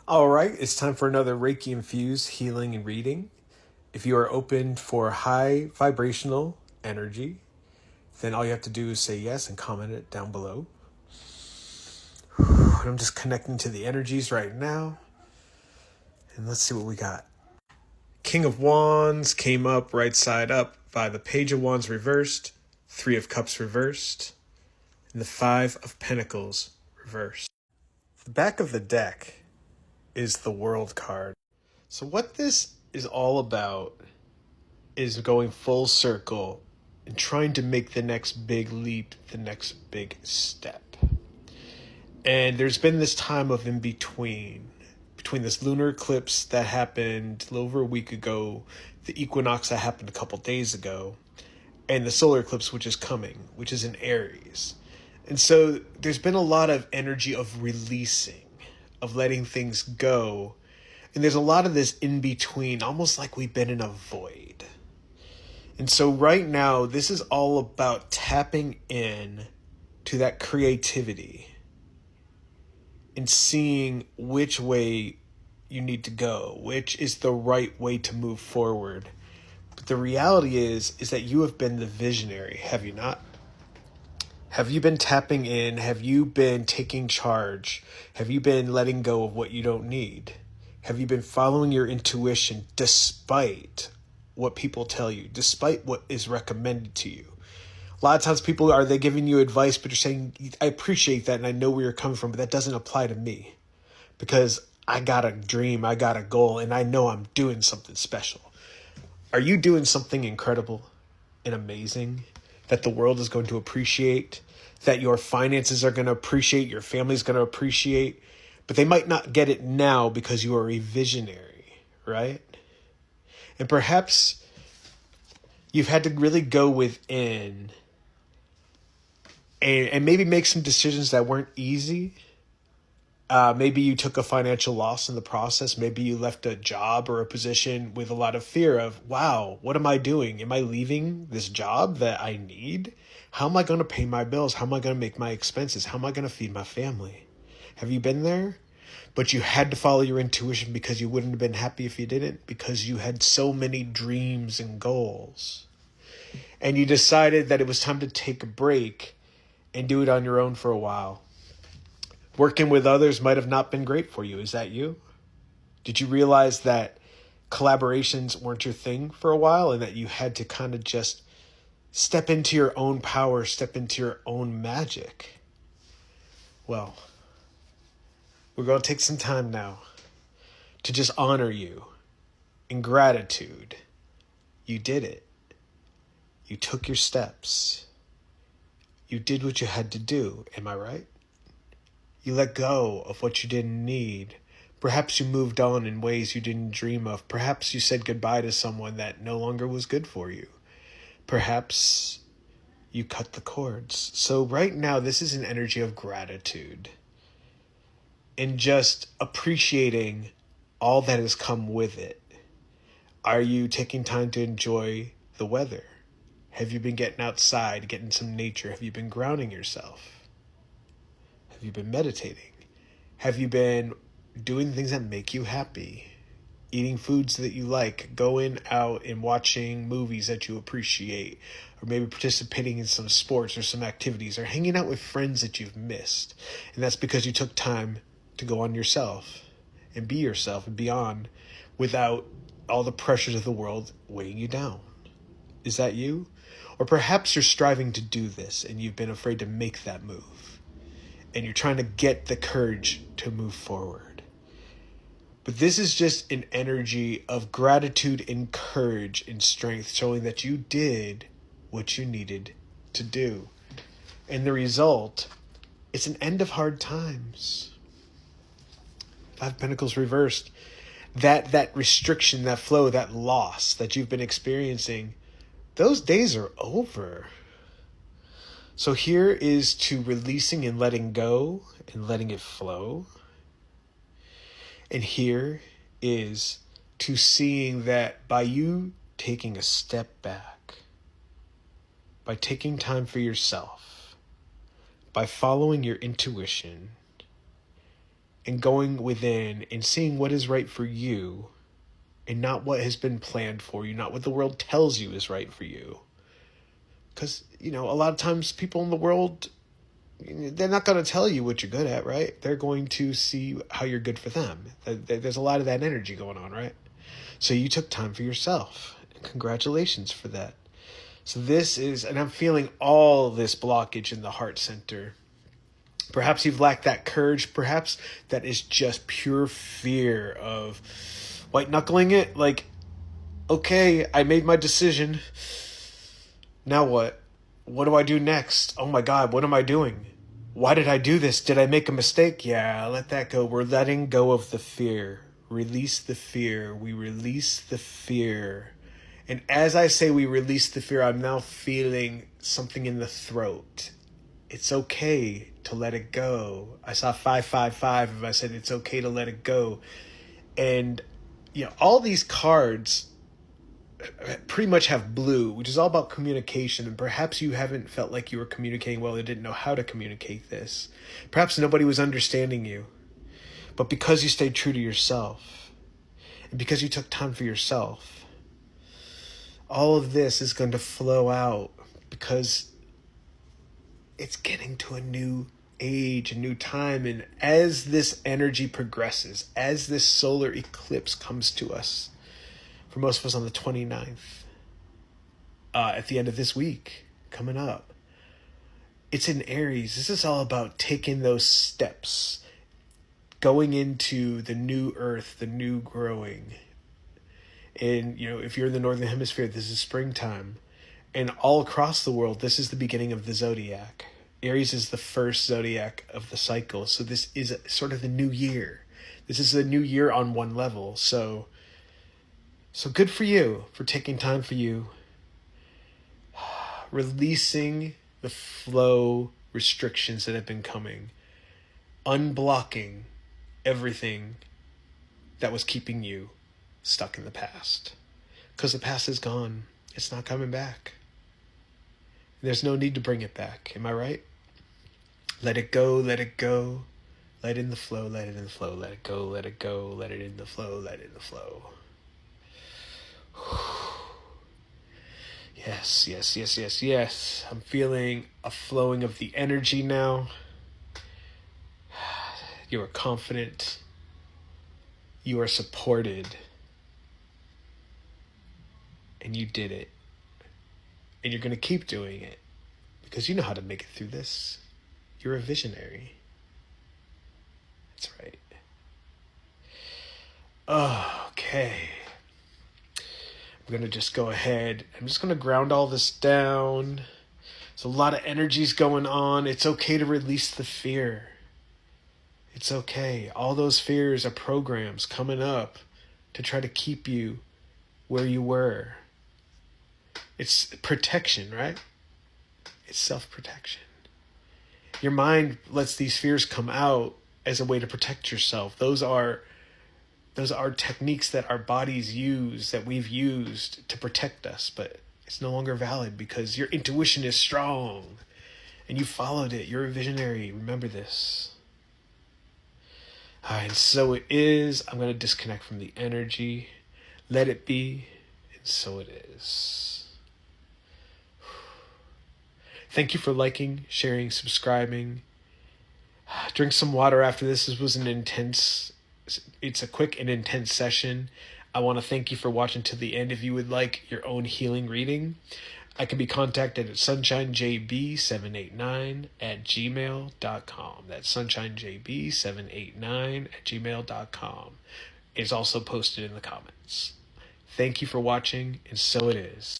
All right, it's time for another Reiki infused healing and reading. If you are open for high vibrational energy, then all you have to do is say yes and comment it down below. And I'm just connecting to the energies right now. And let's see what we got. King of Wands came up right side up by the Page of Wands reversed, Three of Cups reversed, and the Five of Pentacles reversed. The back of the deck is the World card. So what this is all about is going full circle and trying to make the next big leap, the next big step. And there's been this time of in between this lunar eclipse that happened a little over a week ago, the equinox that happened a couple days ago, and the solar eclipse which is coming, which is in Aries. And so there's been a lot of energy of releasing, of letting things go. And there's a lot of this in between, almost like we've been in a void. And so right now, this is all about tapping in to that creativity and seeing which way you need to go, which is the right way to move forward. But the reality is that you have been the visionary, have you not? Have you been tapping in? Have you been taking charge? Have you been letting go of what you don't need? Have you been following your intuition despite what people tell you, despite what is recommended to you? A lot of times people are they giving you advice, but you're saying, I appreciate that and I know where you're coming from, but that doesn't apply to me because I got a dream, I got a goal, and I know I'm doing something special. Are you doing something incredible and amazing that the world is going to appreciate, that your finances are going to appreciate, your family's going to appreciate, but they might not get it now because you are a visionary, right? And perhaps you've had to really go within and maybe make some decisions that weren't easy. Maybe you took a financial loss in the process. Maybe you left a job or a position with a lot of fear of, wow, what am I doing? Am I leaving this job that I need? How am I going to pay my bills? How am I going to make my expenses? How am I going to feed my family? Have you been there? But you had to follow your intuition because you wouldn't have been happy if you didn't, because you had so many dreams and goals. And you decided that it was time to take a break and do it on your own for a while. Working with others might have not been great for you. Is that you? Did you realize that collaborations weren't your thing for a while and that you had to kind of just step into your own power, step into your own magic? Well, we're going to take some time now to just honor you in gratitude. You did it. You took your steps. You did what you had to do. Am I right? You let go of what you didn't need. Perhaps you moved on in ways you didn't dream of. Perhaps you said goodbye to someone that no longer was good for you. Perhaps you cut the cords. So right now, this is an energy of gratitude and just appreciating all that has come with it. Are you taking time to enjoy the weather? Have you been getting outside, getting some nature? Have you been grounding yourself? Have you been meditating? Have you been doing things that make you happy? Eating foods that you like, going out and watching movies that you appreciate, or maybe participating in some sports or some activities, or hanging out with friends that you've missed. And that's because you took time to go on yourself and be yourself and beyond without all the pressures of the world weighing you down. Is that you? Or perhaps you're striving to do this and you've been afraid to make that move. And you're trying to get the courage to move forward. But this is just an energy of gratitude and courage and strength, showing that you did what you needed to do. And the result, it's an end of hard times. Five Pentacles reversed. That restriction, that flow, that loss that you've been experiencing, those days are over. So here is to releasing and letting go and letting it flow. And here is to seeing that by you taking a step back, by taking time for yourself, by following your intuition, and going within and seeing what is right for you and not what has been planned for you, not what the world tells you is right for you. Because, a lot of times people in the world, they're not going to tell you what you're good at, right? They're going to see how you're good for them. There's a lot of that energy going on, right? So you took time for yourself. Congratulations for that. So this is, and I'm feeling all this blockage in the heart center. Perhaps you've lacked that courage. Perhaps that is just pure fear of white knuckling it. Like, okay, I made my decision. Now what? What do I do next? Oh my God, what am I doing? Why did I do this? Did I make a mistake? Yeah, let that go. We're letting go of the fear. Release the fear. We release the fear. And as I say we release the fear, I'm now feeling something in the throat. It's okay to let it go. I saw 555 and I said it's okay to let it go. And all these cards pretty much have blue, which is all about communication. And perhaps you haven't felt like you were communicating well or didn't know how to communicate this. Perhaps nobody was understanding you. But because you stayed true to yourself and because you took time for yourself, all of this is going to flow out because it's getting to a new age, a new time. And as this energy progresses, as this solar eclipse comes to us, for most of us on the 29th, at the end of this week, coming up, it's in Aries. This is all about taking those steps, going into the new earth, the new growing. And, if you're in the Northern Hemisphere, this is springtime. And all across the world, this is the beginning of the zodiac. Aries is the first zodiac of the cycle. So this is sort of the new year. This is a new year on one level. So good for you for taking time for you. Releasing the flow restrictions that have been coming. Unblocking everything that was keeping you stuck in the past. Because the past is gone. It's not coming back. There's no need to bring it back. Am I right? Let it go, let it go. Let it in the flow, let it in the flow. Let it go, let it go. Let it in the flow, let it in the flow. Yes, yes, yes, yes, yes. I'm feeling a flowing of the energy now. You are confident. You are supported. And you did it. And you're going to keep doing it. Because you know how to make it through this. You're a visionary. That's right. Okay. I'm going to just go ahead. I'm just going to ground all this down. There's a lot of energies going on. It's okay to release the fear. It's okay. All those fears are programs coming up to try to keep you where you were. It's protection, right? It's self-protection. Your mind lets these fears come out as a way to protect yourself. Those are techniques that our bodies use, that we've used to protect us, but it's no longer valid because your intuition is strong and you followed it. You're a visionary. Remember this. All right, and so it is. I'm going to disconnect from the energy. Let it be, and so it is. Thank you for liking, sharing, subscribing. Drink some water after this. This was it's a quick and intense session. I want to thank you for watching to the end. If you would like your own healing reading, I can be contacted at SunshineJB789@gmail.com. That's SunshineJB789@gmail.com. It's also posted in the comments. Thank you for watching, and so it is.